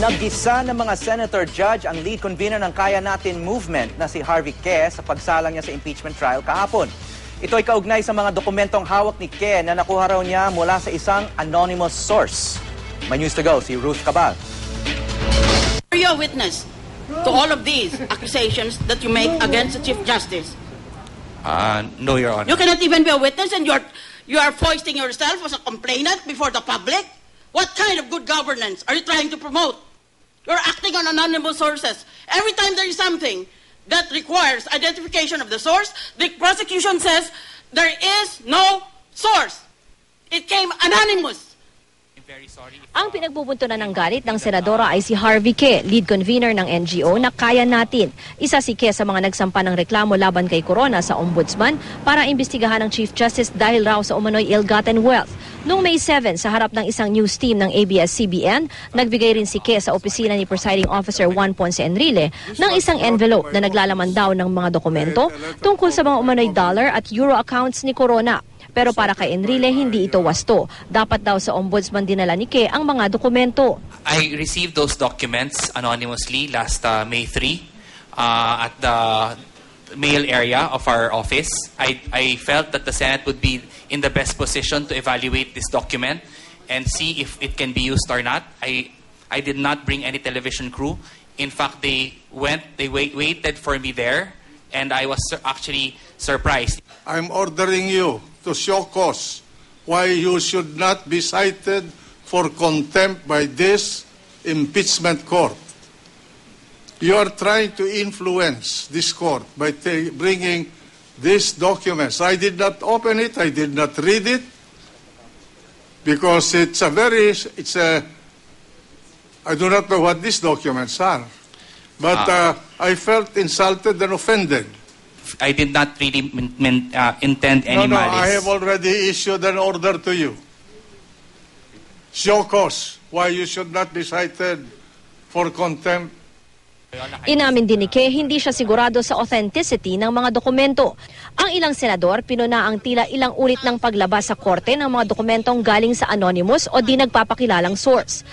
Naggisa ng mga senator judge ang lead convener ng Kaya Natin movement na si Harvey Ke sa pagsalang niya sa impeachment trial kahapon. Ito ay kaugnay sa mga dokumentong hawak ni Ke na nakuha raw niya mula sa isang anonymous source. May news to go, si Ruth Cabal. Are you a witness to all of these accusations that you make against the Chief Justice? No, Your Honor. You cannot even be a witness and you are foisting yourself as a complainant before the public? What kind of good governance are you trying to promote? You're acting on anonymous sources. Every time there is something that requires identification of the source, the prosecution says there is no source. It came anonymous. Ang pinagbubuntunan ng galit ng senadora ay si Harvey Ke, lead convener ng NGO na Kaya Natin. Isa si Ke sa mga nagsampa ng reklamo laban kay Corona sa Ombudsman para imbestigahan ng Chief Justice dahil raw sa umano'y ill-gotten wealth. Noong May 7, sa harap ng isang news team ng ABS-CBN, nagbigay rin si Ke sa opisina ni Presiding Officer Juan Ponce Enrile ng isang envelope na naglalaman daw ng mga dokumento tungkol sa mga umano'y dollar at euro accounts ni Corona. Pero para kay Enrile, hindi ito wasto. Dapat daw sa ombudsman dinala ni Ke ang mga dokumento. I received those documents anonymously last May 3 at the mail area of our office. I felt that the Senate would be in the best position to evaluate this document and see if it can be used or not. I did not bring any television crew. In fact, they waited for me there, and I was actually surprised. I'm ordering you to show cause why you should not be cited for contempt by this impeachment court. You are trying to influence this court by bringing these documents. I did not open it, I did not read it, because I do not know what these documents are. But I felt insulted and offended. I did not really intend any malice. I have already issued an order to you. Show cause why you should not be cited for contempt. Inamin din ni Ke, hindi siya sigurado sa authenticity ng mga dokumento. Ang ilang senador, pinuna ang tila ilang ulit ng paglabas sa korte ng mga dokumentong galing sa anonymous o di nagpapakilalang source.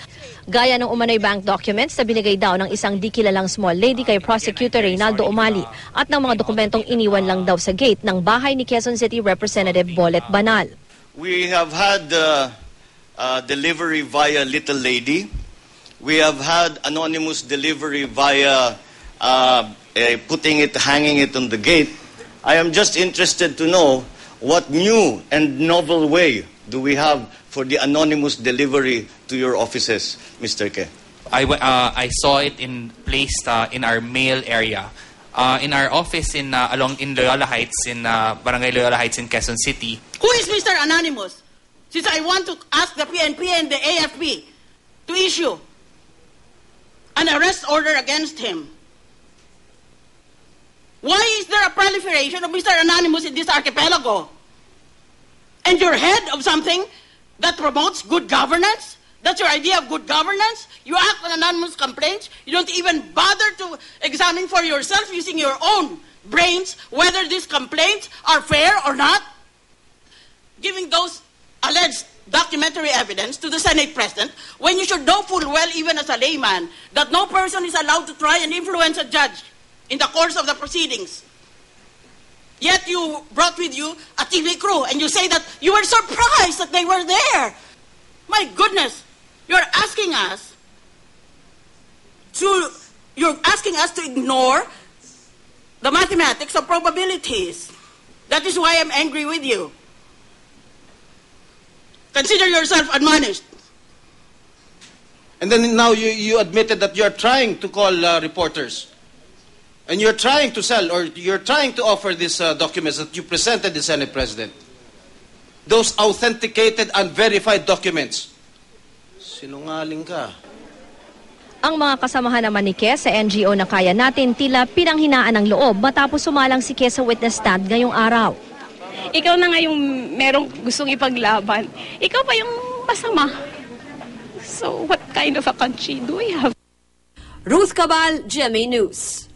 Gaya ng umano'y bank documents na binigay daw ng isang di kilalang small lady kay Prosecutor Reynaldo Umali at ng mga dokumentong iniwan lang daw sa gate ng bahay ni Quezon City Representative Bolet Banal. We have had delivery via Little Lady. We have had anonymous delivery via hanging it on the gate. I am just interested to know what new and novel way do we have for the anonymous delivery to your offices, Mr. Ke? I saw it placed in our mail area. In our office in Loyola Heights, in Barangay Loyola Heights in Quezon City. Who is Mr. Anonymous? Since I want to ask the PNP and the AFP to issue an arrest order against him. Why is there a proliferation of Mr. Anonymous in this archipelago? And you're head of something that promotes good governance? That's your idea of good governance? You act on anonymous complaints? You don't even bother to examine for yourself using your own brains whether these complaints are fair or not? Giving those alleged documentary evidence to the Senate President when you should know full well, even as a layman, that no person is allowed to try and influence a judge in the course of the proceedings. Yet you brought with you a TV crew and you say that you were surprised that they were there. My goodness, you're asking us to ignore the mathematics of probabilities. That is why I'm angry with you. Consider yourself admonished. And then now you admitted that you're trying to call reporters. And you're trying to sell, or you're trying to offer these documents that you presented the Senate President. Those authenticated and verified documents. Sinungaling ka. Ang mga kasamahan naman ni Ke sa NGO na Kaya Natin tila pinanghinaan ng loob matapos sumalang si Ke sa witness stand ngayong araw. Ikaw na nga yung merong gustong ipaglaban. Ikaw pa yung masama. So what kind of a country do we have? Ruth Cabal, GMA News.